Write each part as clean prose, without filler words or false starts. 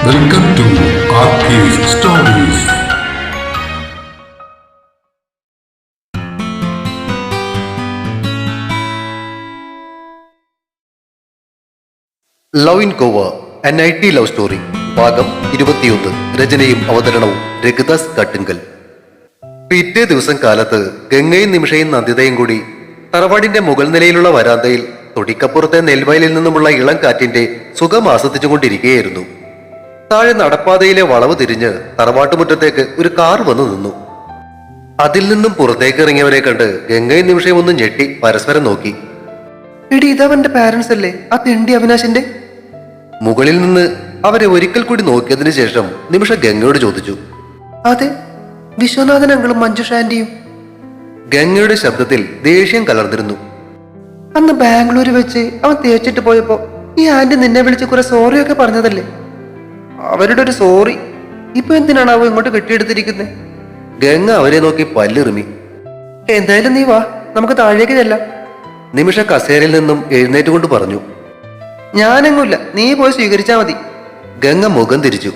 Welcome to Arcade Stories. Love in Goa N I T love story ഭാഗം 21. രചനയും അവതരണവും രഘുദാസ് കട്ടുങ്കൽ. പിറ്റേ ദിവസം കാലത്ത് ഗംഗയും നിമിഷയും നന്ദിതയും കൂടി തറവാടിന്റെ മുകൾ നിലയിലുള്ള വരാന്തയിൽ തൊടിക്കപ്പുറത്തെ നെൽവയലിൽ നിന്നുമുള്ള ഇളം കാറ്റിന്റെ സുഖം ആസ്വദിച്ചുകൊണ്ടിരിക്കുകയായിരുന്നു. താഴെ നടപ്പാതയിലെ വളവ് തിരിഞ്ഞ് തറവാട്ടുമുറ്റത്തേക്ക് ഒരു കാർ വന്നു നിന്നു. അതിൽ നിന്നും പുറത്തേക്ക് ഇറങ്ങിയവരെ കണ്ട് ഗംഗയും നിമിഷയും ഒന്ന് ഞെട്ടി പരസ്പരം നോക്കി. എടി, ഇതവന്റെ പാരന്റ്സ് അല്ലേ? ആ തെണ്ടി അവിനാശിന്റെ. മുകളിൽ നിന്ന് അവരെ ഒരിക്കൽ കൂടി നോക്കിയതിനു ശേഷം നിമിഷ ഗംഗയോട് ചോദിച്ചു. അതെ, വിശ്വനാഥൻ അങ്കിളും മഞ്ജുഷ ആന്റിയും. ഗംഗയുടെ ശബ്ദത്തിൽ ദേഷ്യം കലർന്നിരുന്നു. അന്ന് ബാംഗ്ലൂര് വെച്ച് അവൻ തേച്ചിട്ട് പോയപ്പോ ഈ ആന്റി നിന്നെ വിളിച്ച് കുറെ സോറിയൊക്കെ പറഞ്ഞതല്ലേ? അവരുടെ ഒരു സോറി ഇപ്പൊ എന്തിനാണ് അവ ഇങ്ങോട്ട് കെട്ടിയെടുത്തിരിക്കുന്നത്? ഗംഗ അവരെ നോക്കി പല്ലിറുമി. എന്തായാലും നീ വാ, നമുക്ക് താഴേക്ക് ചെല്ലാം. നിമിഷ കസേരയിൽ നിന്നും എഴുന്നേറ്റുകൊണ്ട് പറഞ്ഞു. ഞാനെങ്ങുമില്ല, നീ പോയി സ്വീകരിച്ചാ മതി. ഗംഗ മുഖം തിരിച്ചു.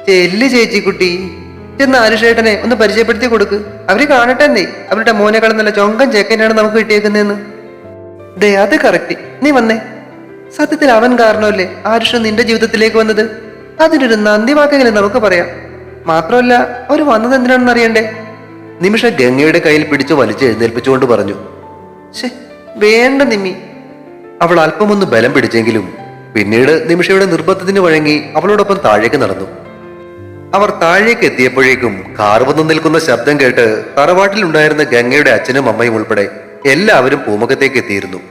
ചെല്ല് ചേച്ചി കുട്ടി, ചെന്ന് ആരുഷേട്ടനെ ഒന്ന് പരിചയപ്പെടുത്തി കൊടുക്ക്. അവര് കാണട്ടെ എന്നേ, അവരുടെ മോനെക്കാളും നല്ല ചൊങ്കൻ ചേക്കനാണ് നമുക്ക് കിട്ടിയേക്കുന്നതെന്ന്. ദേ, അത് കറക്റ്റ്. നീ വന്നേ. സത്യത്തിൽ അവൻ കാരണമല്ലേ ആരുഷ നിന്റെ ജീവിതത്തിലേക്ക് വന്നത്. അതിനൊരു നന്ദി വാക്കെങ്കിലും നമുക്ക് പറയാം. മാത്രമല്ല, അവര് വന്നത് എന്തിനാണെന്ന് അറിയണ്ടേ? നിമിഷ ഗംഗയുടെ കയ്യിൽ പിടിച്ചു വലിച്ച് എഴുന്നേൽപ്പിച്ചുകൊണ്ട് പറഞ്ഞു. ശേ, വേണ്ട നിമ്മി. അവൾ അല്പമൊന്ന് ബലം പിടിച്ചെങ്കിലും പിന്നീട് നിമിഷയുടെ നിർബന്ധത്തിന് വഴങ്ങി അവളോടൊപ്പം താഴേക്ക് നടന്നു. അവർ താഴേക്ക് എത്തിയപ്പോഴേക്കും കാർ വന്നു നിൽക്കുന്ന ശബ്ദം കേട്ട് തറവാട്ടിലുണ്ടായിരുന്ന ഗംഗയുടെ അച്ഛനും അമ്മയും ഉൾപ്പെടെ എല്ലാവരും പൂമുഖത്തേക്ക് എത്തിയിരുന്നു.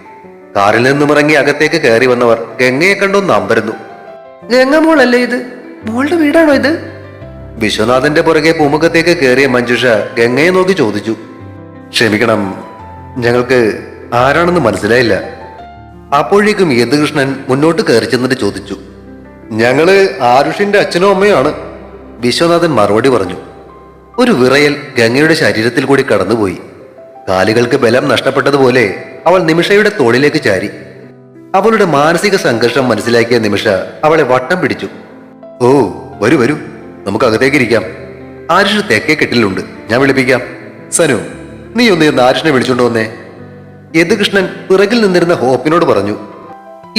കാറിൽ നിന്നും ഇറങ്ങി അകത്തേക്ക് കയറി വന്നവർ ഗംഗയെ കണ്ടൊന്ന് അമ്പരന്നു. ഗംഗ മോളല്ലേ ഇത്? മോളുടെ വീടാണോ ഇത്? വിശ്വനാഥന്റെ പുറകെ പൂമുഖത്തേക്ക് കയറിയ മഞ്ജുഷ ഗംഗയെ നോക്കി ചോദിച്ചു. ക്ഷമിക്കണം, ഞങ്ങൾക്ക് ആരാണെന്ന് മനസ്സിലായില്ല. അപ്പോഴേക്കും യദുകൃഷ്ണൻ മുന്നോട്ട് കയറി ചെന്നിട്ട് ചോദിച്ചു. ഞങ്ങള് ആരുഷിന്റെ അച്ഛനും അമ്മയാണ്, വിശ്വനാഥൻ മറുപടി പറഞ്ഞു. ഒരു വിറയൽ ഗംഗയുടെ ശരീരത്തിൽ കൂടി കടന്നുപോയി. കാലുകൾക്ക് ബലം നഷ്ടപ്പെട്ടതുപോലെ അവൾ നിമിഷയുടെ തോളിലേക്ക് ചാരി. അവളുടെ മാനസിക സംഘർഷം മനസ്സിലാക്കിയ നിമിഷ അവളെ വട്ടം പിടിച്ചു. ഓ, വരൂ വരൂ, നമുക്ക് അകത്തേക്ക് ഇരിക്കാം. ആരുഷ് തെക്കേ കെട്ടിലുണ്ട്, ഞാൻ വിളിപ്പിക്കാം. സനു, നീ ഒന്ന് ആരുഷിനെ വിളിച്ചോണ്ട് വന്നേ, യദുകൃഷ്ണൻ പിറകിൽ നിന്നിരുന്ന ഹോപ്പിനോട് പറഞ്ഞു.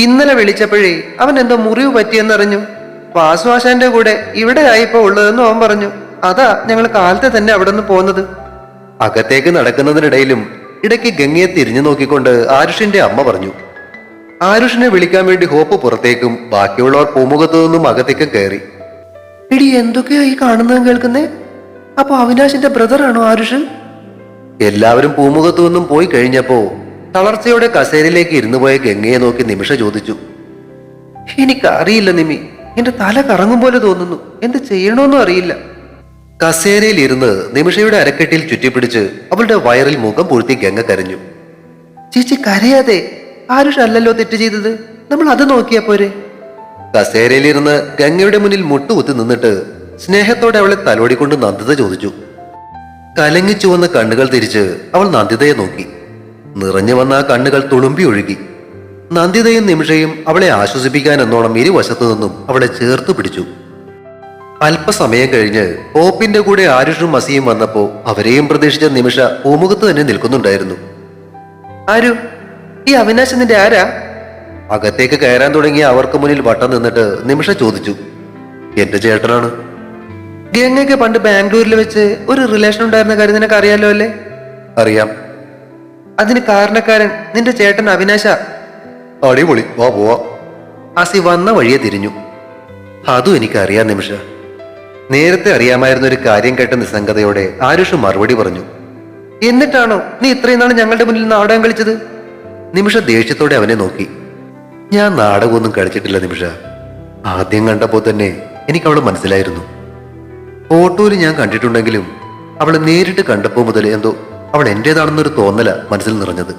ഇന്നലെ വിളിച്ചപ്പോഴേ അവൻ എന്തോ മുറിവ് പറ്റിയെന്നറിഞ്ഞു. വാസുവാശാന്റെ കൂടെ ഇവിടെ ആയിപ്പോ ഉള്ളതെന്നും അവൻ പറഞ്ഞു. അതാ ഞങ്ങൾ കാലത്തെ തന്നെ അവിടെ നിന്ന് പോകുന്നത്. അകത്തേക്ക് നടക്കുന്നതിനിടയിലും ഇടയ്ക്ക് ഗംഗയെ തിരിഞ്ഞു നോക്കിക്കൊണ്ട് ആരുഷിന്റെ അമ്മ പറഞ്ഞു. ആരുഷിനെ വിളിക്കാൻ വേണ്ടി ഹോപ്പ് പുറത്തേക്കും ബാക്കിയുള്ളവർ പൂമുഖത്തു നിന്നും അകത്തേക്കും കയറി. എടി, എന്തൊക്കെയാ ഈ കാണുന്നതും കേൾക്കുന്നേ? അപ്പൊ അവിനാശിന്റെ ബ്രദറാണോ ആരുഷ്? എല്ലാവരും പൂമുഖത്തു നിന്നും പോയി കഴിഞ്ഞപ്പോ തളർച്ചയോടെ കസേരയിലേക്ക് ഇരുന്നു പോയ ഗംഗയെ നോക്കി നിമിഷ ചോദിച്ചു. എനിക്കറിയില്ല നിമി, എന്റെ തല കറങ്ങും പോലെ തോന്നുന്നു. എന്ത് ചെയ്യണമെന്നും അറിയില്ല. കസേരയിൽ ഇരുന്ന് നിമിഷയുടെ അരക്കെട്ടിൽ ചുറ്റിപ്പിടിച്ച് അവളുടെ വയറിൽ മുഖം പൂഴ്ത്തി ഗംഗ കരഞ്ഞു. ചേച്ചി കരയാതെ, ആരുഷ് അല്ലല്ലോ തെറ്റ് ചെയ്തത്, നമ്മൾ അത് നോക്കിയാ പോരെ? കസേരയിലിരുന്ന് ഗംഗയുടെ മുന്നിൽ മുട്ടുകുത്തി നിന്നിട്ട് സ്നേഹത്തോടെ അവളെ തലോടിക്കൊണ്ട് നന്ദിത ചോദിച്ചു. കലങ്ങിച്ചു വന്ന കണ്ണുകൾ തിരിച്ച് അവൾ നന്ദിതയെ നോക്കി. നിറഞ്ഞു വന്ന ആ കണ്ണുകൾ തുളുമ്പി ഒഴുകി. നന്ദിതയും നിമിഷയും അവളെ ആശ്വസിപ്പിക്കാൻ എന്നോണം ഇരുവശത്തു നിന്നും അവളെ ചേർത്ത് പിടിച്ചു. അല്പസമയം കഴിഞ്ഞ് ഹോപ്പിന്റെ കൂടെ ആരുഷും മസിയും വന്നപ്പോ അവരെയും പ്രതീക്ഷിച്ച നിമിഷ പൂമുഖത്ത് തന്നെ നിൽക്കുന്നുണ്ടായിരുന്നു. ആരു? ഈ അവിനാശ് നിന്റെ ആരാ? അകത്തേക്ക് കയറാൻ തുടങ്ങിയ അവർക്ക് മുന്നിൽ വട്ടം നിന്നിട്ട് നിമിഷ ചോദിച്ചു. എന്റെ ചേട്ടനാണ്. ഗംഗയ്ക്ക് പണ്ട് ബാംഗ്ലൂരിൽ വെച്ച് ഒരു റിലേഷൻ ഉണ്ടായിരുന്ന കാര്യം നിനക്ക് അറിയാലോ അല്ലേ? അറിയാം. അതിന് കാരണക്കാരൻ നിന്റെ ചേട്ടൻ അവിനാശ. അടിപൊളി, വാ പോവാ. അസി വന്ന വഴിയെ തിരിഞ്ഞു. അതും എനിക്കറിയാം നിമിഷ. നേരത്തെ അറിയാമായിരുന്ന ഒരു കാര്യം കേട്ട നിസ്സംഗതയോടെ ആരുഷ് മറുപടി പറഞ്ഞു. എന്നിട്ടാണോ നീ ഇത്രയും നാൾ ഞങ്ങളുടെ മുന്നിൽ നാടകം കളിച്ചത്? നിമിഷ ദേഷ്യത്തോടെ അവനെ നോക്കി. ഞാൻ നാടകമൊന്നും കളിച്ചിട്ടില്ല നിമിഷ. ആദ്യം കണ്ടപ്പോ തന്നെ എനിക്ക് അവളെ മനസ്സിലായിരുന്നു. ഫോട്ടോയിൽ ഞാൻ കണ്ടിട്ടുണ്ടെങ്കിലും അവളെ നേരിട്ട് കണ്ടപ്പോ മുതൽ എന്തോ അവൾ എന്റേതാണെന്നൊരു തോന്നല മനസ്സിൽ നിറഞ്ഞത്.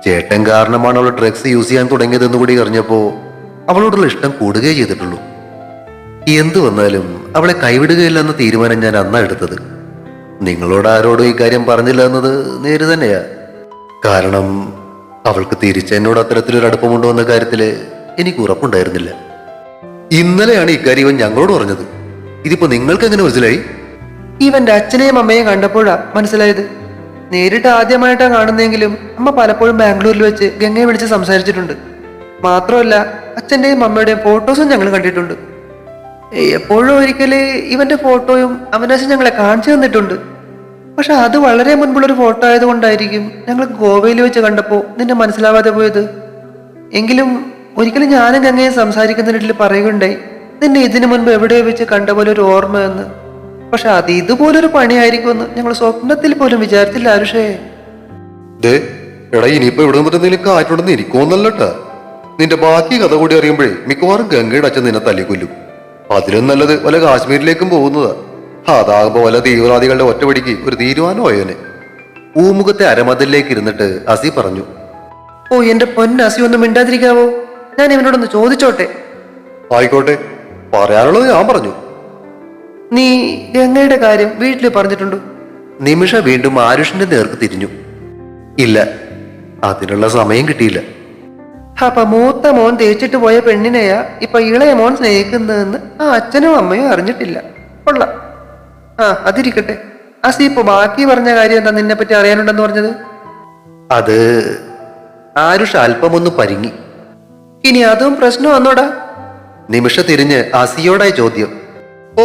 ചേട്ടൻ കാരണമാണ് അവൾ ഡ്രഗ്സ് യൂസ് ചെയ്യാൻ തുടങ്ങിയതെന്ന് കൂടി അറിഞ്ഞപ്പോ അവളോടുള്ള ഇഷ്ടം കൂടുകയേ ചെയ്തിട്ടുള്ളൂ. എന്തു വന്നാലും അവളെ കൈവിടുകയില്ല എന്ന തീരുമാനം ഞാൻ അന്നാ എടുത്തത്. നിങ്ങളോട് ആരോടും ഈ കാര്യം പറഞ്ഞില്ല എന്നത് നേര് തന്നെയാ. കാരണം അവൾക്ക് തിരിച്ചെന്നോട് അത്തരത്തിലൊരു അടുപ്പമുണ്ടോ എന്ന കാര്യത്തില് എനിക്ക് ഉറപ്പുണ്ടായിരുന്നില്ല. ഇന്നലെയാണ് ഇക്കാര്യം ഇവൻ ഞങ്ങളോട് പറഞ്ഞത്. ഇതിപ്പോ നിങ്ങൾക്ക് എങ്ങനെ മനസ്സിലായി? ഇവന്റെ അച്ഛനെയും അമ്മയെയും കണ്ടപ്പോഴാ മനസ്സിലായത്. നേരിട്ട് ആദ്യമായിട്ടാ കാണുന്നെങ്കിലും അമ്മ പലപ്പോഴും ബാംഗ്ലൂരിൽ വെച്ച് ഗംഗയെ വിളിച്ച് സംസാരിച്ചിട്ടുണ്ട്. മാത്രമല്ല അച്ഛന്റെയും അമ്മയുടെയും ഫോട്ടോസും ഞങ്ങൾ കണ്ടിട്ടുണ്ട്. എപ്പോഴും ഒരിക്കല് ഇവന്റെ ഫോട്ടോയും അവിനാശം ഞങ്ങളെ കാണിച്ചു തന്നിട്ടുണ്ട്. പക്ഷെ അത് വളരെ മുൻപുള്ളൊരു ഫോട്ടോ ആയതുകൊണ്ടായിരിക്കും ഞങ്ങൾ ഗോവയിൽ വെച്ച് കണ്ടപ്പോ നിന്നെ മനസ്സിലാവാതെ പോയത്. എങ്കിലും ഒരിക്കലും ഞാനും ഗംഗയെ സംസാരിക്കുന്നതിനിടയിൽ പറയുകയുണ്ടായി, നിന്നെ ഇതിനു മുൻപ് എവിടെയോ വെച്ച് കണ്ട പോലെ ഒരു ഓർമ്മ എന്ന്. പക്ഷെ അത് ഇതുപോലൊരു പണിയായിരിക്കുമെന്ന് ഞങ്ങൾ സ്വപ്നത്തിൽ പോലും വിചാരിച്ചില്ല ആരുഷേ. ദേ എടാ, ഇനിയിപ്പോ ഇവിടെ നിന്നിട്ട് നിനക്ക് കാറ്റുണ്ടെന്ന് ഇരിക്കുമെന്നല്ലട്ടാ. നിന്റെ ബാക്കി കഥ കൂടി അറിയുമ്പോഴേ മിക്കവാറും ഗംഗയുടെ അച്ഛൻ നിന്നെ തല്ലിക്കൊല്ലും. അതിലും നല്ലത് വല്ല കാശ്മീരിലേക്കും പോകുന്നതാ. അതാകുമ്പോ വല്ല തീവ്രവാദികളുടെ ഒറ്റവടിക്ക് ഒരു തീരുമാനമായോനെ. ഊമുഖത്തെ അരമതിലേക്ക് ഇരുന്നിട്ട് അസി പറഞ്ഞു. ഓ എന്റെ പൊന്നസി, ഒന്നും മിണ്ടാതിരിക്കാവോ? ഞാൻ ഇവനോടൊന്ന് ചോദിച്ചോട്ടെ? ആയിക്കോട്ടെ, പറയാനുള്ളത് ഞാൻ പറഞ്ഞു. നീ ഗംഗയുടെ കാര്യം വീട്ടിൽ പറഞ്ഞിട്ടുണ്ടോ? നിമിഷ വീണ്ടും ആരുഷിന്റെ നേർക്ക് തിരിഞ്ഞു. ഇല്ല, അതിനുള്ള സമയം കിട്ടിയില്ല. അപ്പൊ മൂത്ത മോൻ തേച്ചിട്ട് പോയ പെണ്ണിനെയാ ഇപ്പൊ ഇളയ മോൻ സ്നേഹിക്കുന്നതെന്ന് ആ അച്ഛനും അമ്മയും അറിഞ്ഞിട്ടില്ല. കൊള്ളാം. അതിരിക്കട്ടെ. അസി ഇപ്പൊ ബാക്കി പറഞ്ഞ കാര്യം എന്താ നിന്നെ പറ്റി അറിയാനുണ്ടെന്ന് പറഞ്ഞത്? അത് ആരുഷ് അല്പമൊന്ന് പരിങ്ങി. ഇനി അതും പ്രശ്നം വന്നോടാ? നിമിഷ തിരിഞ്ഞ് അസിയോടായി ചോദ്യം. ഓ,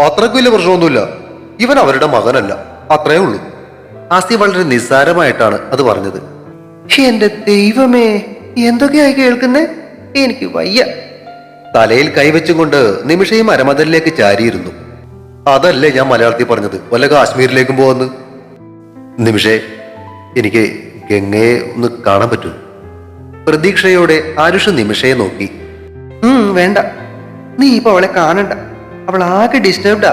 അത്രയ്ക്ക് വലിയ പ്രശ്നമൊന്നുമില്ല. ഇവൻ അവരുടെ മകനല്ല, അത്രേ ഉള്ളൂ. അസി വളരെ നിസ്സാരമായിട്ടാണ് അത് പറഞ്ഞത്. എന്റെ ദൈവമേ, എന്തൊക്കെയായി കേൾക്കുന്നേ? എനിക്ക് വയ്യ. തലയിൽ കൈവച്ചും കൊണ്ട് നിമിഷയും അരമതലിലേക്ക് ചാരിയിരുന്നു. അതല്ലേ ഞാൻ മലയാളത്തിൽ പറഞ്ഞത് വല്ല കാശ്മീരിലേക്കും പോവെന്ന്. നിമിഷേ, എനിക്ക് ഗംഗയെ ഒന്ന് കാണാൻ പറ്റൂ? പ്രതീക്ഷയോടെ ആരുഷ് നിമിഷയെ നോക്കി. വേണ്ട, നീ ഇപ്പൊ അവളെ കാണണ്ട. അവൾ ആകെ ഡിസ്റ്റർബ്ഡാ.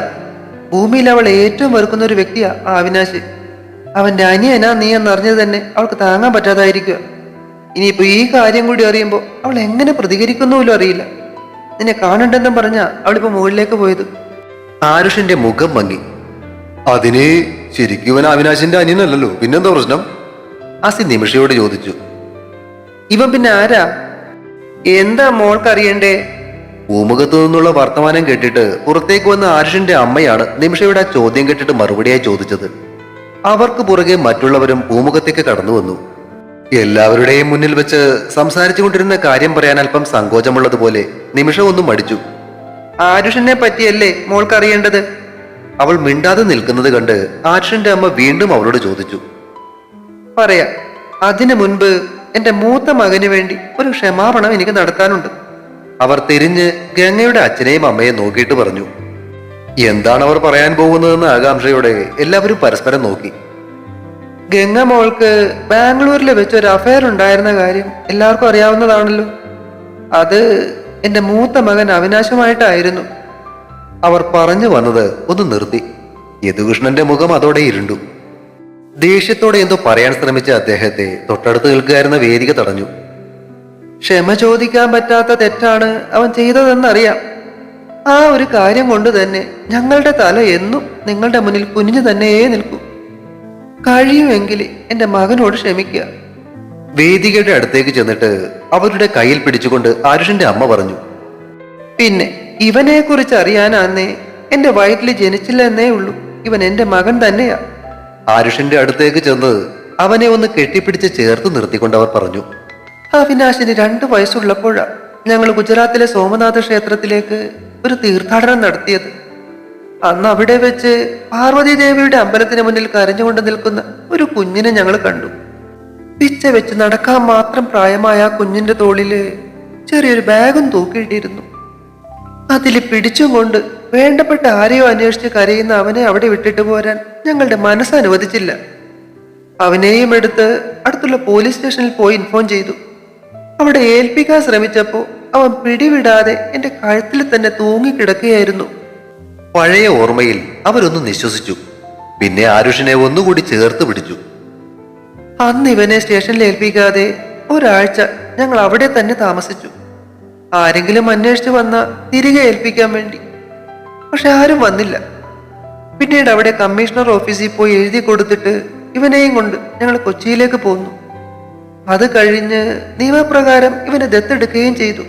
ഭൂമിയിൽ അവൾ ഏറ്റവും വെറുക്കുന്ന ഒരു വ്യക്തിയാ ആ അവിനാശ്. അവന്റെ അനിയനാ നീ എന്നറിഞ്ഞത് തന്നെ അവൾക്ക് താങ്ങാൻ പറ്റാതായിരിക്കുക. ഇനിയിപ്പോ ഈ കാര്യം കൂടി അറിയുമ്പോൾ അവൾ എങ്ങനെ പ്രതികരിക്കുന്നുപോലും അറിയില്ല. നിന്നെ കാണണ്ടെന്നും പറഞ്ഞാ അവളിപ്പോ മുകളിലേക്ക് പോയത്. ആരുഷിന്റെ മുഖം മങ്ങി. അതിന് ശരിക്കും ഇവൻ അവിനാശിന്റെ അനിയനല്ലല്ലോ, പിന്നെന്താ പ്രശ്നം? അസി നിമിഷയോട് ചോദിച്ചു. ഇവൻ പിന്നെ ആരാ? എന്താ മോൾക്കറിയണ്ടേ? പൂമുഖത്തു നിന്നുള്ള വർത്തമാനം കേട്ടിട്ട് പുറത്തേക്ക് വന്ന ആരുഷിന്റെ അമ്മയാണ് നിമിഷയുടെ ആ ചോദ്യം കേട്ടിട്ട് മറുപടിയായി ചോദിച്ചത്. അവർക്ക് പുറകെ മറ്റുള്ളവരും പൂമുഖത്തേക്ക് കടന്നു വന്നു. എല്ലാവരുടെയും മുന്നിൽ വെച്ച് സംസാരിച്ചു കൊണ്ടിരുന്ന കാര്യം പറയാൻ അല്പം സങ്കോചമുള്ളതുപോലെ നിമിഷ ഒന്നും മടിച്ചു. ആരുഷിനെ പറ്റിയല്ലേ മോൾക്കറിയേണ്ടത്? അവൾ മിണ്ടാതെ നിൽക്കുന്നത് കണ്ട് ആരുഷിന്റെ അമ്മ വീണ്ടും അവളോട് ചോദിച്ചു. പറയാം. അതിനു മുൻപ് എന്റെ മൂത്ത മകന് വേണ്ടി ഒരു ക്ഷമാപണം എനിക്ക് നടത്താനുണ്ട്. അവർ തിരിഞ്ഞ് ഗംഗയുടെ അച്ഛനെയും അമ്മയെയും നോക്കിയിട്ട് പറഞ്ഞു. എന്താണ് അവർ പറയാൻ പോകുന്നതെന്ന് ആകാംക്ഷയോടെ എല്ലാവരും പരസ്പരം നോക്കി. ഗംഗ മോൾക്ക് ബാംഗ്ലൂരിൽ വെച്ച് ഒരു അഫയർ ഉണ്ടായിരുന്ന കാര്യം എല്ലാവർക്കും അറിയാവുന്നതാണല്ലോ. അത് എന്റെ മൂത്ത മകൻ അവിനാശമായിട്ടായിരുന്നു. അവർ പറഞ്ഞു വന്നത് ഒന്ന് നിർത്തി. യദുകൃഷ്ണന്റെ മുഖം അതോടെ ഇരുണ്ടു. ദേഷ്യത്തോടെ എന്തോ പറയാൻ ശ്രമിച്ച അദ്ദേഹത്തെ തൊട്ടടുത്ത് നിൽക്കുകയായിരുന്ന വേദിക തടഞ്ഞു. ക്ഷമ ചോദിക്കാൻ പറ്റാത്ത തെറ്റാണ് അവൻ ചെയ്തതെന്നറിയാം. ആ ഒരു കാര്യം കൊണ്ട് തന്നെ ഞങ്ങളുടെ തല എന്നും നിങ്ങളുടെ മുന്നിൽ കുനിഞ്ഞു തന്നെയേ നിൽക്കൂ. കഴിയുമെങ്കിൽ എന്റെ മകനോട് ക്ഷമിക്കുക. വേദികയുടെ അടുത്തേക്ക് ചെന്നിട്ട് അവരുടെ കയ്യിൽ പിടിച്ചുകൊണ്ട് ആരുഷിന്റെ അമ്മ പറഞ്ഞു. പിന്നെ ഇവനെ കുറിച്ച് അറിയാനാന്നേ എന്റെ വയറ്റിൽ ജനിച്ചില്ല എന്നേ ഉള്ളൂ. ഇവൻ എന്റെ മകൻ തന്നെയാ. ആരുഷിന്റെ അടുത്തേക്ക് ചെന്ന് അവനെ ഒന്ന് കെട്ടിപ്പിടിച്ച് ചേർത്ത് നിർത്തിക്കൊണ്ട് അവർ പറഞ്ഞു. അവിനാശിന് 2 വയസ്സുള്ളപ്പോഴാ ഞങ്ങൾ ഗുജറാത്തിലെ സോമനാഥ ക്ഷേത്രത്തിലേക്ക് ഒരു തീർത്ഥാടനം നടത്തിയത്. അന്ന് അവിടെ വെച്ച് പാർവതി ദേവിയുടെ അമ്പലത്തിന് മുന്നിൽ കരഞ്ഞുകൊണ്ട് നിൽക്കുന്ന ഒരു കുഞ്ഞിനെ ഞങ്ങൾ കണ്ടു. പിച്ച വെച്ച് നടക്കാൻ മാത്രം പ്രായമായ ആ കുഞ്ഞിന്റെ തോളില് ചെറിയൊരു ബാഗും തൂക്കിയിട്ടിരുന്നു. അതിൽ പിടിച്ചും കൊണ്ട് വേണ്ടപ്പെട്ട ആരെയോ അന്വേഷിച്ച് കരയുന്ന അവനെ അവിടെ വിട്ടിട്ട് പോരാൻ ഞങ്ങളുടെ മനസ്സ് അനുവദിച്ചില്ല. അവനെയും എടുത്ത് അടുത്തുള്ള പോലീസ് സ്റ്റേഷനിൽ പോയി ഇൻഫോം ചെയ്തു. അവിടെ ഏൽപ്പിക്കാൻ ശ്രമിച്ചപ്പോ അവൻ പിടിവിടാതെ എന്റെ കഴുത്തിൽ തന്നെ തൂങ്ങിക്കിടക്കുകയായിരുന്നു. പഴയ ഓർമ്മയിൽ അവരൊന്ന് നിശ്വസിച്ചു. പിന്നെ ആരുഷിനെ ഒന്നുകൂടി ചേർത്ത് പിടിച്ചു. അന്ന് ഇവനെ സ്റ്റേഷനിൽ ഏൽപ്പിക്കാതെ ഒരാഴ്ച ഞങ്ങൾ അവിടെ തന്നെ താമസിച്ചു. ആരെങ്കിലും അന്വേഷിച്ച് വന്ന തിരികെ ഏൽപ്പിക്കാൻ വേണ്ടി. പക്ഷെ ആരും വന്നില്ല. പിന്നീട് അവിടെ കമ്മീഷണർ ഓഫീസിൽ പോയി എഴുതി കൊടുത്തിട്ട് ഇവനെയും കൊണ്ട് ഞങ്ങൾ കൊച്ചിയിലേക്ക് പോന്നു. അത് കഴിഞ്ഞ് നിയമപ്രകാരം ഇവനെ ദത്തെടുക്കുകയും ചെയ്തു.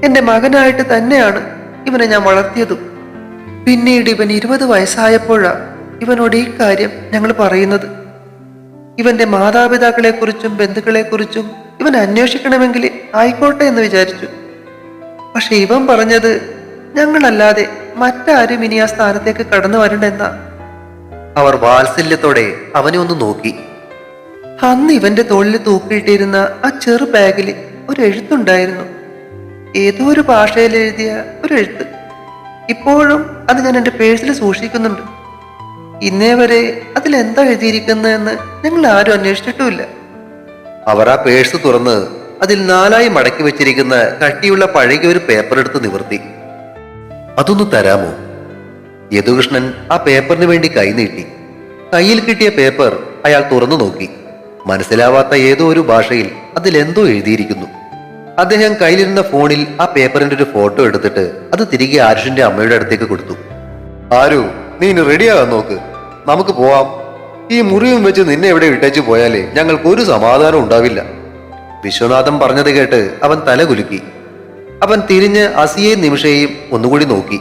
എന്റെ മകനായിട്ട് തന്നെയാണ് ഇവനെ ഞാൻ വളർത്തിയതും. പിന്നീട് ഇവൻ 20 വയസ്സായപ്പോഴാ ഇവനോട് ഈ കാര്യം ഞങ്ങൾ പറയുന്നത്. ഇവന്റെ മാതാപിതാക്കളെക്കുറിച്ചും ബന്ധുക്കളെക്കുറിച്ചും ഇവൻ അന്വേഷിക്കണമെങ്കിൽ ആയിക്കോട്ടെ എന്ന് വിചാരിച്ചു. പക്ഷെ ഇവൻ പറഞ്ഞത് ഞങ്ങളല്ലാതെ മറ്റാരും ഇനി ആ സ്ഥാനത്തേക്ക് കടന്നു വരണ്ടെന്നാ. അവർ വാത്സല്യത്തോടെ അവനെ ഒന്ന് നോക്കി. അന്ന് ഇവന്റെ തോളിൽ തൂക്കിയിട്ടിരുന്ന ആ ചെറു ബാഗിൽ ഒരു എഴുത്തുണ്ടായിരുന്നു. ഏതോ ഒരു ഭാഷയിൽ എഴുതിയ ഒരു എഴുത്ത്. ഇപ്പോഴും അത് ഞാൻ എൻ്റെ പേഴ്സിൽ സൂക്ഷിക്കുന്നുണ്ട്. ഇന്നേ വരെ അതിലെന്താ എഴുതിയിരിക്കുന്നതെന്ന് ഞങ്ങൾ ആരും അന്വേഷിച്ചിട്ടുമില്ല. അവർ ആ പേഴ്സ് തുറന്ന് അതിൽ 4ആയി മടക്കി വെച്ചിരിക്കുന്ന കട്ടിയുള്ള പഴകിയ ഒരു പേപ്പർ എടുത്ത് നിവർത്തി. അതൊന്ന് തരാമോ? യദുകൃഷ്ണൻ ആ പേപ്പറിന് വേണ്ടി കൈ നീട്ടി. കയ്യിൽ കിട്ടിയ പേപ്പർ അയാൾ തുറന്നു നോക്കി. മനസ്സിലാവാത്ത ഏതോ ഒരു ഭാഷയിൽ അതിലെന്തോ എഴുതിയിരിക്കുന്നു. അദ്ദേഹം കയ്യിലിരുന്ന ഫോണിൽ ആ പേപ്പറിന്റെ ഒരു ഫോട്ടോ എടുത്തിട്ട് അത് തിരികെ ആരുഷിന്റെ അമ്മയുടെ അടുത്തേക്ക് കൊടുത്തു. ആരു, നീ ഇനി റെഡിയാകാൻ നോക്ക്, നമുക്ക് പോവാം. ഈ മുറിവും വെച്ച് നിന്നെ എവിടെ ഇട്ടേച്ചു പോയാലേ ഞങ്ങൾക്ക് ഒരു സമാധാനം ഉണ്ടാവില്ല. വിശ്വനാഥൻ പറഞ്ഞത് കേട്ട് അവൻ തല കുലുക്കി. അവൻ തിരിഞ്ഞ് അസിയെയും നിമിഷയെയും ഒന്നുകൂടി നോക്കി.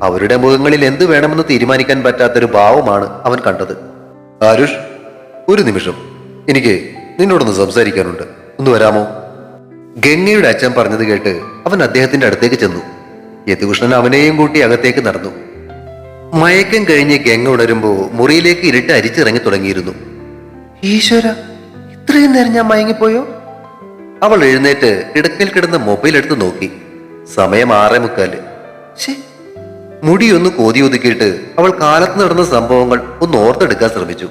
അവരുടെ മുഖങ്ങളിൽ എന്ത് വേണമെന്ന് തീരുമാനിക്കാൻ പറ്റാത്തൊരു ഭാവമാണ് അവൻ കണ്ടത്. ആരുഷ്, ഒരു നിമിഷം, എനിക്ക് നിന്നോടൊന്ന് സംസാരിക്കാനുണ്ട്, ഒന്ന് വരാമോ? ഗംഗയുടെ അച്ഛൻ പറഞ്ഞത് കേട്ട് അവൻ അദ്ദേഹത്തിന്റെ അടുത്തേക്ക് ചെന്നു. യദുകൃഷ്ണൻ അവനെയും കൂട്ടി അകത്തേക്ക് നടന്നു. മയക്കം കഴിഞ്ഞ് ഗംഗ ഉണരുമ്പോ മുറിയിലേക്ക് ഇരുട്ട് അരിച്ചിറങ്ങി തുടങ്ങിയിരുന്നു. ഈശ്വര, ഇത്രയും നേരം ഞാൻ മയങ്ങിപ്പോയോ? അവൾ എഴുന്നേറ്റ് കിടക്കയിൽ കിടന്ന മൊബൈൽ എടുത്ത് നോക്കി. സമയം 6:45. ശേ, മുടിയൊന്ന് കോതി ഒതുക്കിയിട്ട് അവൾ കാലത്ത് നടന്ന സംഭവങ്ങൾ ഒന്ന് ഓർത്തെടുക്കാൻ ശ്രമിച്ചു.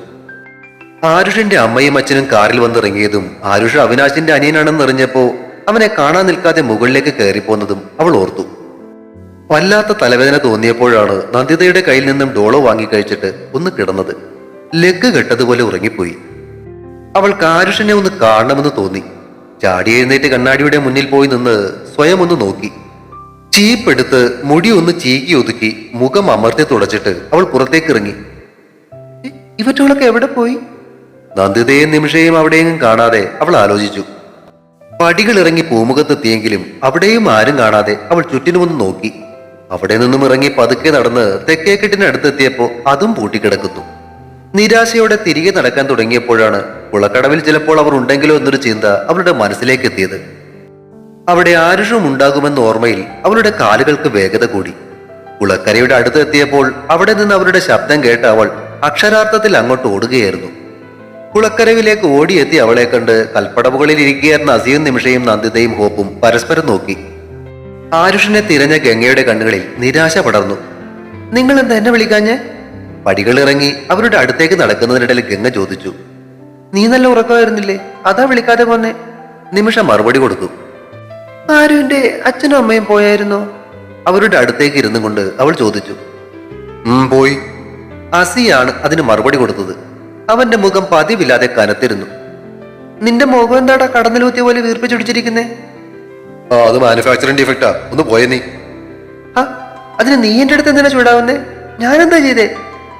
ആരുഷിന്റെ അമ്മയും അച്ഛനും കാറിൽ വന്നിറങ്ങിയതും ആരുഷ് അവിനാശിന്റെ അനിയനാണെന്ന് അറിഞ്ഞപ്പോ അവനെ കാണാൻ നിൽക്കാതെ മുകളിലേക്ക് കയറിപ്പോന്നതും അവൾ ഓർത്തു. വല്ലാത്ത തലവേദന തോന്നിയപ്പോഴാണ് നന്ദിതയുടെ കയ്യിൽ നിന്നും ഡോളോ വാങ്ങിക്കഴിച്ചിട്ട് ഒന്ന് കിടന്നത്. ലെഗ് കെട്ടതുപോലെ ഉറങ്ങിപ്പോയി. അവൾക്ക് ആരുഷിനെ ഒന്ന് കാണണമെന്ന് തോന്നി. ചാടി എഴുന്നേറ്റ് കണ്ണാടിയുടെ മുന്നിൽ പോയി നിന്ന് സ്വയം ഒന്ന് നോക്കി. ചീപ്പെടുത്ത് മുടി ഒന്ന് ചീകി ഒതുക്കി മുഖം അമർത്തി തുടച്ചിട്ട് അവൾ പുറത്തേക്ക് ഇറങ്ങി. ഇവറ്റോളൊക്കെ എവിടെ പോയി? നന്ദിതയും നിമിഷയും അവിടെയെങ്കിലും കാണാതെ അവൾ ആലോചിച്ചു. പടികൾ ഇറങ്ങി പൂമുഖത്തെത്തിയെങ്കിലും അവിടെയും ആരും കാണാതെ അവൾ ചുറ്റിനുമൊന്ന് നോക്കി. അവിടെ നിന്നും ഇറങ്ങി പതുക്കെ നടന്ന് തെക്കേക്കെട്ടിനടുത്തെത്തിയപ്പോ അതും പൂട്ടിക്കിടക്കുന്നു. നിരാശയോടെ തിരികെ നടക്കാൻ തുടങ്ങിയപ്പോഴാണ് കുളക്കടവിൽ ചിലപ്പോൾ അവർ ഉണ്ടെങ്കിലോ എന്നൊരു ചിന്ത അവളുടെ മനസ്സിലേക്ക് എത്തിയത്. അവിടെ ആരുഷും ഉണ്ടാകുമെന്ന ഓർമ്മയിൽ അവളുടെ കാലുകൾക്ക് വേഗത കൂടി. കുളക്കരയുടെ അടുത്തെത്തിയപ്പോൾ അവിടെ നിന്ന് അവരുടെ ശബ്ദം കേട്ട് അവൾ അക്ഷരാർത്ഥത്തിൽ അങ്ങോട്ട് ഓടുകയായിരുന്നു. കുളക്കരവിലേക്ക് ഓടിയെത്തി അവളെ കണ്ട് കൽപ്പടവുകളിൽ ഇരിക്കുകയായിരുന്ന അസിയും നിമിഷയും നന്ദിതയും ഹോപ്പും പരസ്പരം നോക്കി. ആരുഷിനെ തിരഞ്ഞ ഗംഗയുടെ കണ്ണുകളിൽ നിരാശ പടർന്നു. നിങ്ങൾ എന്താ എന്നെ വിളിക്കാഞ്ഞേ? പടികൾ ഇറങ്ങി അവരുടെ അടുത്തേക്ക് നടക്കുന്നതിനിടയിൽ ഗംഗ ചോദിച്ചു. നീ നല്ല ഉറക്കമായിരുന്നില്ലേ, അതാ വിളിക്കാതെ പോന്നെ. നിമിഷ മറുപടി കൊടുത്തു. ആരുവിന്റെ അച്ഛനും അമ്മയും പോയായിരുന്നോ? അവരുടെ അടുത്തേക്ക് ഇരുന്നു കൊണ്ട് അവൾ ചോദിച്ചു. പോയി. അസിയാണ് അതിന് മറുപടി കൊടുത്തത്. അവന്റെ മുഖം പതിവില്ലാതെ കനത്തിരുന്നു. നിന്റെ മുഖം എന്താടാ കടന്നിലൂത്തിയ പോലെ വീർപ്പിച്ചുടിച്ചിരിക്കുന്നേ? അത് മാനുഫാക്ചറിംഗ് ഡിഫക്റ്റാ, ഒന്ന് പോയ നീ. ആ, അതിന് നീ എന്റെ അടുത്ത് എന്തിനാ ചൂടാവുന്നേ? ഞാനെന്താ ചെയ്തേ?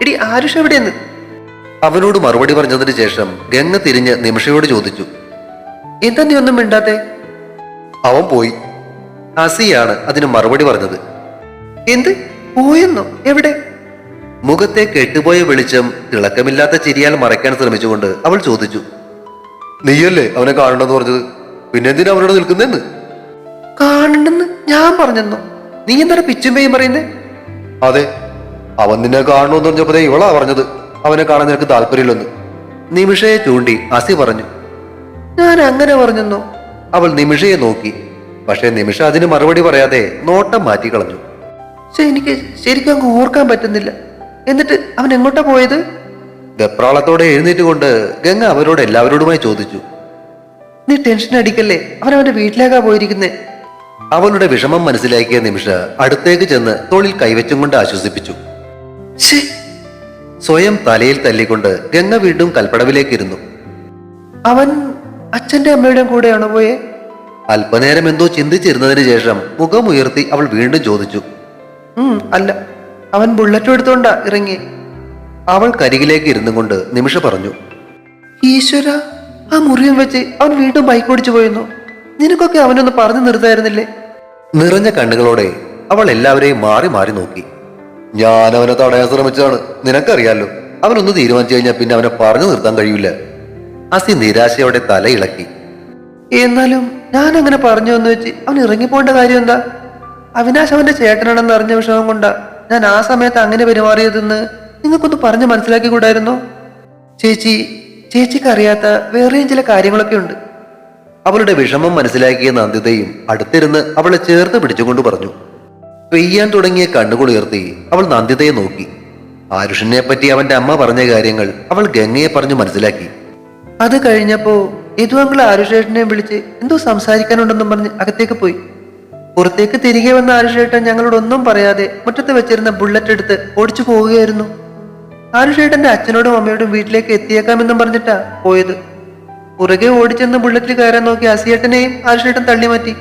എടി, ആരുഷ് എവിടെയെന്ന്? അവനോട് മറുപടി പറഞ്ഞതിന് ശേഷം ഗംഗ തിരിഞ്ഞ് നിമിഷയോട് ചോദിച്ചു. എന്താ നീ ഒന്നും മിണ്ടാത്തെ? അവൻ പോയി. അസിയാണ് അതിന് മറുപടി പറഞ്ഞത്. എന്ത് പോയെന്നോ? എവിടെ? മുഖത്തെ കെട്ടുപോയ വെളിച്ചം തിളക്കമില്ലാത്ത ചിരിയാൽ മറയ്ക്കാൻ ശ്രമിച്ചുകൊണ്ട് അവൾ ചോദിച്ചു. നീയല്ലേ അവനെ കാണണമെന്ന് പറഞ്ഞത്, പിന്നെന്തിനാ അവനോട് നിൽക്കുന്നെന്ന്? കാണണ്ടെന്ന് ഞാൻ പറഞ്ഞെന്നോ? നീ എന്താ പിച്ചുമ്പയും പറയുന്നേ? അതെ, അവൻ നിന്നെ കാണണമെന്ന് പറഞ്ഞപ്പോഴേ ഇവളാ പറഞ്ഞത് അവനെ കാണാൻ നിനക്ക് താല്പര്യമില്ലെന്ന്. നിമിഷയെ ചൂണ്ടി അസി പറഞ്ഞു. ഞാൻ അങ്ങനെ പറഞ്ഞെന്നോ? അവൾ നിമിഷയെ നോക്കി. പക്ഷെ നിമിഷ അതിന് മറുപടി പറയാതെ നോട്ടം മാറ്റി കളഞ്ഞു. എനിക്ക് ശരിക്കും അങ്ങ് ഓർക്കാൻ പറ്റുന്നില്ല. എന്നിട്ട് അവൻ എങ്ങോട്ടാ പോയത്? വെപ്രാളത്തോടെ എഴുന്നേറ്റുകൊണ്ട് ഗംഗ അവരോട് എല്ലാവരോടുമായി ചോദിച്ചു. നീ ടെൻഷൻ അടിക്കല്ലേ, അവൻ അവന്റെ വീട്ടിലേക്കാ പോയിരിക്കുന്നേ. അവളുടെ വിഷമം മനസ്സിലാക്കിയ നിമിഷ അടുത്തേക്ക് ചെന്ന് തോളിൽ കൈവച്ചും കൊണ്ട് ആശ്വസിപ്പിച്ചു. സ്വയം തലയിൽ തല്ലിക്കൊണ്ട് ഗംഗ വീണ്ടും കൽപ്പടവിലേക്ക് ഇരുന്നു. അവൻ അച്ഛന്റെ അമ്മയുടെയും കൂടെയാണോ പോയേ? അല്പനേരം എന്തോ ചിന്തിച്ചിരുന്നതിന് ശേഷം മുഖമുയർത്തി അവൾ വീണ്ടും ചോദിച്ചു. അല്ല, അവൻ ബുള്ളറ്റ് എടുത്തോണ്ടാ ഇറങ്ങി. അവൾ കരികിലേക്ക് ഇരുന്നു കൊണ്ട് നിമിഷ പറഞ്ഞു. ഈശ്വര, ആ മുറിയും വെച്ച് അവൻ വീണ്ടും ബൈക്ക് ഓടിച്ചു പോയിരുന്നു. നിനക്കൊക്കെ അവനൊന്ന് പറഞ്ഞു നിർത്തായിരുന്നില്ലേ? നിറഞ്ഞ കണ്ണുകളോടെ അവൾ എല്ലാവരെയും മാറി മാറി നോക്കി. ഞാൻ അവനെ തടയാൻ ശ്രമിച്ചാണ്, നിനക്കറിയാലോ. അവനൊന്ന് തീരുമാനിച്ചു കഴിഞ്ഞാൽ പിന്നെ അവനെ പറഞ്ഞു നിർത്താൻ കഴിയില്ല. അസി നിരാശയോടെ തല ഇളക്കി. എന്നാലും ഞാൻ അങ്ങനെ പറഞ്ഞു എന്ന് വെച്ച് അവൻ ഇറങ്ങിപ്പോണ്ട കാര്യം എന്താ? അവിനാശ് അവന്റെ ചേട്ടനാണെന്ന് അറിഞ്ഞ വിഷമം കൊണ്ടാ ഞാൻ ആ സമയത്ത് അങ്ങനെ പെരുമാറിയതെന്ന് നിങ്ങൾക്കൊന്ന് പറഞ്ഞ് മനസ്സിലാക്കി കൂടായിരുന്നോ? ചേച്ചിക്ക് അറിയാത്ത വേറെയും ചില കാര്യങ്ങളൊക്കെ ഉണ്ട്. അവളുടെ വിഷമം മനസ്സിലാക്കിയ നന്ദിതയും അടുത്തിരുന്ന് അവളെ ചേർത്ത് പിടിച്ചുകൊണ്ട് പറഞ്ഞു. പെയ്യാൻ തുടങ്ങിയ കണ്ണുകളുയർത്തി അവൾ നന്ദിതയെ നോക്കി. ആരുഷിനെ പറ്റി അവന്റെ അമ്മ പറഞ്ഞ കാര്യങ്ങൾ അവൾ ഗംഗയെ പറഞ്ഞു മനസ്സിലാക്കി. അത് കഴിഞ്ഞപ്പോ യദുവങ്ങൾ ആരുഷേട്ടനെയും വിളിച്ച് എന്തോ സംസാരിക്കാനുണ്ടെന്നും പറഞ്ഞ് അകത്തേക്ക് പോയി. പുറത്തേക്ക് തിരികെ വന്ന ആരുഷേട്ടൻ ഞങ്ങളോടൊന്നും പറയാതെ മുറ്റത്ത് വെച്ചിരുന്ന ബുള്ളറ്റ് എടുത്ത് ഓടിച്ചു പോവുകയായിരുന്നു. ആരുഷേട്ടന്റെ അച്ഛനോടും അമ്മയോടും വീട്ടിലേക്ക് എത്തിയേക്കാമെന്നും പറഞ്ഞിട്ടാ പോയത്. പുറകെ ഓടിച്ചെന്ന് ബുള്ളറ്റിൽ കയറാൻ നോക്കി അസിയേട്ടനെയും ആരുഷേട്ടൻ തള്ളി മാറ്റി.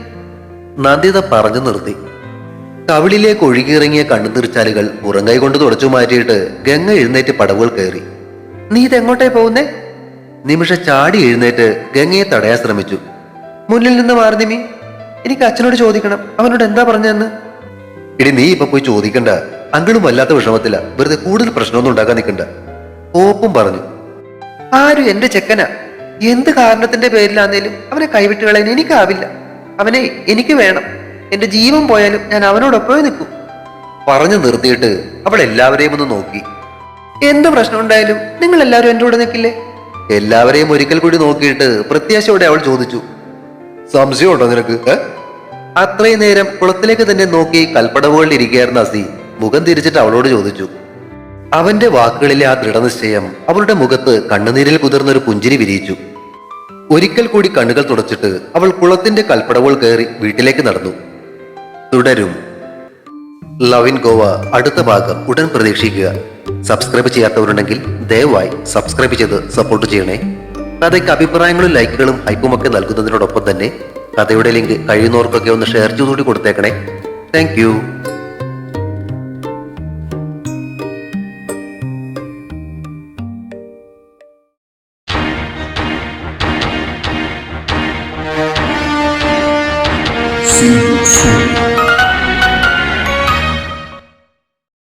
നന്ദിത പറഞ്ഞു നിർത്തി. കവിളിലേക്ക് ഒഴുകിയിറങ്ങിയ കണ്ണുനീർച്ചാലുകൾ പുറങ്കൈ കൊണ്ട് തുടച്ചു മാറ്റിയിട്ട് ഗംഗ എഴുന്നേറ്റ് പടവുകൾ കയറി. നീ ഇതെങ്ങോട്ടേ പോകുന്നേ? നിമിഷ ചാടി എഴുന്നേറ്റ് ഗംഗയെ തടയാൻ ശ്രമിച്ചു. മുന്നിൽ നിന്ന് മാറി നിമി, എനിക്ക് അച്ഛനോട് ചോദിക്കണം അവനോട് എന്താ പറഞ്ഞെന്ന്. ഇടി നീ ഇപ്പൊ പോയി ചോദിക്കണ്ട, അങ്കിളും വല്ലാത്ത വിഷമത്തില, വെറുതെ കൂടുതൽ പ്രശ്നമൊന്നും ഉണ്ടാക്കാൻ നിൽക്കണ്ട. ഓപ്പും പറഞ്ഞു. ആരും എന്റെ ചെക്കനാ, എന്ത് കാരണത്തിന്റെ പേരിലാന്നേലും അവനെ കൈവിട്ട് കളയാൻ എനിക്കാവില്ല. അവനെ എനിക്ക് വേണം. എന്റെ ജീവൻ പോയാലും ഞാൻ അവനോടൊപ്പമേ നിൽക്കൂ. പറഞ്ഞു നിർത്തിയിട്ട് അവൾ എല്ലാവരെയും ഒന്ന് നോക്കി. എന്ത് പ്രശ്നം ഉണ്ടായാലും നിങ്ങൾ എല്ലാവരും എന്റെ കൂടെ നിൽക്കില്ലേ? എല്ലാവരെയും ഒരിക്കൽ കൂടി നോക്കിയിട്ട് പ്രത്യാശയോടെ അവൾ ചോദിച്ചു. സംശയമുണ്ടോ നിനക്ക്? അത്രയും നേരം കുളത്തിലേക്ക് തന്നെ നോക്കി കൽപ്പടവുകളിൽ ഇരിക്കുകയായിരുന്ന അസി മുഖം തിരിച്ചിട്ട് അവളോട് ചോദിച്ചു. അവന്റെ വാക്കുകളിലെ ആ ദൃഢനിശ്ചയം അവളുടെ മുഖത്ത് കണ്ണുനീരിൽ കുതിർന്നൊരു പുഞ്ചിരി വിരിയിച്ചു. ഒരിക്കൽ കൂടി കണ്ണുകൾ തുടച്ചിട്ട് അവൾ കുളത്തിന്റെ കൽപ്പടവുകൾ കയറി വീട്ടിലേക്ക് നടന്നു. തുടരും. ലവ് ഇൻ ഗോവ അടുത്ത ഭാഗം ഉടൻ പ്രതീക്ഷിക്കുക. സബ്സ്ക്രൈബ് ചെയ്യാത്തവരുണ്ടെങ്കിൽ ദയവായി സബ്സ്ക്രൈബ് ചെയ്ത് സപ്പോർട്ട് ചെയ്യണേ. കഥയ്ക്ക് അഭിപ്രായങ്ങളും ലൈക്കുകളും ഹൈപ്പും ഒക്കെ നൽകുന്നതിനോടൊപ്പം തന്നെ കഥയുടെ ലിങ്ക് കഴിയുന്നവർക്കൊക്കെ ഒന്ന് ഷെയർ ചെയ്തുകൂടി കൊടുത്തേക്കണേ. Thank you. See you soon.